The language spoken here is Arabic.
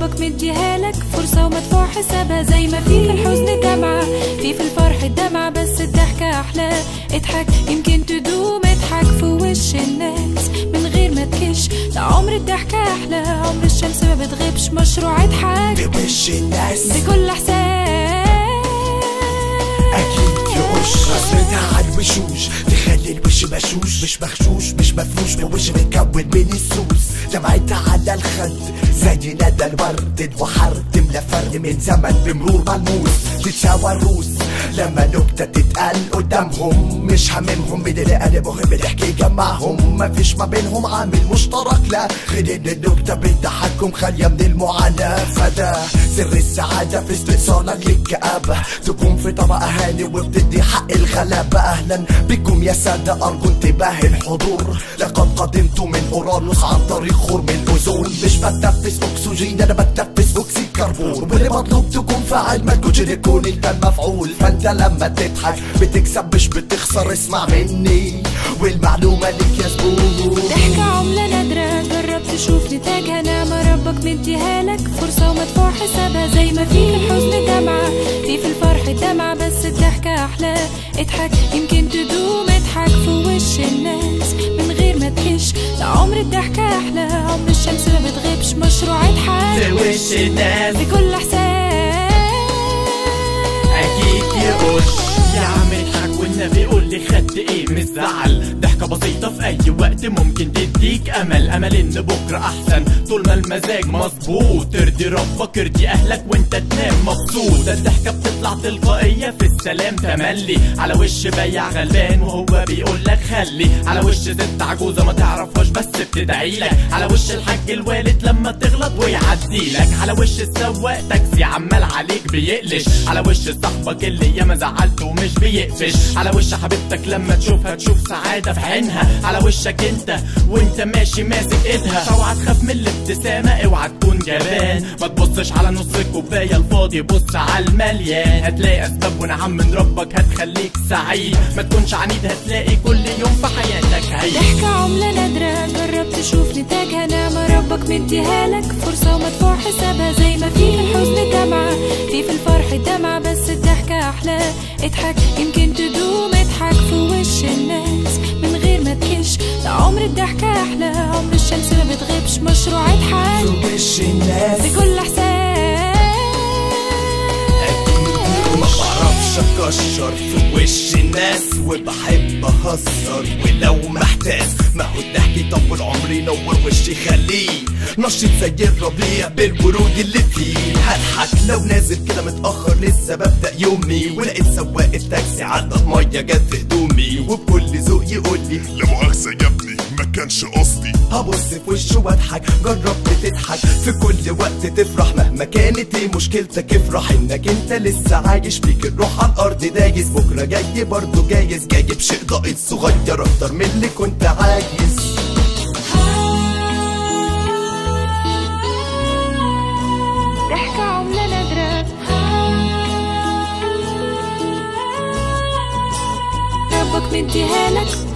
ربك مديهالك فرصة ومدفوع حسابها، زي ما في الحزن دمعة في الفرح الدمعة، بس الضحكة أحلى. اضحك يمكن تدوم، اضحك في وش الناس من غير ما تكش، ده عمر الضحكة أحلى، عمر الشمس ما بتغيبش، مشروع اضحك في وش الناس بكل إحساس. أكيد يقش رسمتها عالوشوش تخلي الوش بشوش، مش مغشوش مش مفروش، بوش متكون من السوس، دمعتها على الخد زي ندى الورد، البحر تملى فرق من زمن بمرور ملموس، تتساوى الروس لما نكتة تتقال قدامهم، مش هاممهم من اللي قلبهم بتحكي جمعهم، مفيش ما بينهم عامل مشترك لا غير ان النكتة بتضحكهم خالية من المعاناة، فده سر السعادة في استئصالك للكآبة، تكون في طبق أهاني وبتدي حق الغلابة. أهلا بكم يا سادة، أرجو انتباه الحضور، لقد قدمت من أورانوس عن طريق خرم الأوزون، مش بتنفس أكسجين أنا بتنفس أكسيد كربون، واللي مطلوب تكون فاعل ما تكونش يكون انت المفعول، فانت لما تضحك بتكسب مش بتخسر، اسمع مني والمعلومة ليك يا زبون. ضحكة عملة نادرة جرب تشوف نتاجها، نعمة ربك مديهالك فرصة ومدفوع حسابها، زي ما في الحزن دمعة في الفرح الدمعة، بس الضحكة أحلى. اضحك يمكن تدوم، اضحك في وش الناس من غير ما تكش، ده عمر الضحكة أحلى، عمر الشمس ما بتغيبش، مشروع اضحك في وش الناس بكل إحساس. أكيد يقش يا عم اضحك والنبي قول لي خدت ايه من الزعل، ضحكة بسيطة في أي وقت ممكن تديك أمل، أمل إن بكرة أحسن طول ما المزاج مظبوط، ترضي ربك ارضي أهلك وأنت تنام مبسوط، الضحكة بتطلع تلقائية في السلام تملي، على وش بياع غلبان وهو بيقول لك خلي، على وش ست عجوزة ما تعرفهاش بس بتدعيلك، على وش الحاج الوالد لما تغلط ويعديلك، على وش السواق تاكسي عمال عليك بيقلش، على وش صاحبك اللي ياما زعلته ومش بيقفش، على وش حبيبتك لما تشوفها تشوف سعادة في عينها، على وشك انت وانت ماشي ماسك ايدها، اوعى تخاف من الابتسامة اوعى تكون جبان، ما تبصش على نص الكوباية الفاضي بص على المليان، هتلاقي اسباب ونعم من ربك هتخليك سعيد، ما تكونش عنيد هتلاقي كل يوم في حياتك عيد. ضحكة عملة نادرة جرب تشوف نتاجها، نعمة ربك مديهالك فرصة ومدفوع حسابها، زي ما في الحزن دمعة في الفرح الدمعة، بس الضحكة أحلى. اضحك يمكن تدوم، اضحك في وش الناس من غير ما تكش، ده عمر الضحكة أحلى، عمر الشمس ما بتغيبش، مشروع اضحك في وش الناس بكل إحساس. ما بعرفش اكشر في وش الناس وبحب اهزر ولو محتاس، ما هو الضحك يطول عمري ينور وشي يخليه نشيط زي الربيع بالورود اللي فيه، هضحك لو نازل كده متأخر لسه ببدأ يومي، ولقيت سواق التاكسي عدت مية جت في هدومي، وبكل ذوق يقول لي لا مؤاخذة يا ابني ما كانش قصدي، هبص في وشه واضحك، جربت تضحك في كل وقت تفرح، مهما كانت ايه مشكلتك افرح انك انت لسه عايش، فيك الروح على الارض دايس، بكره جاي برضه جايز، جاي بشيء ضئيل صغير اكتر من اللي كنت عايز. ضحكة عملة نادرة ربك مديهالك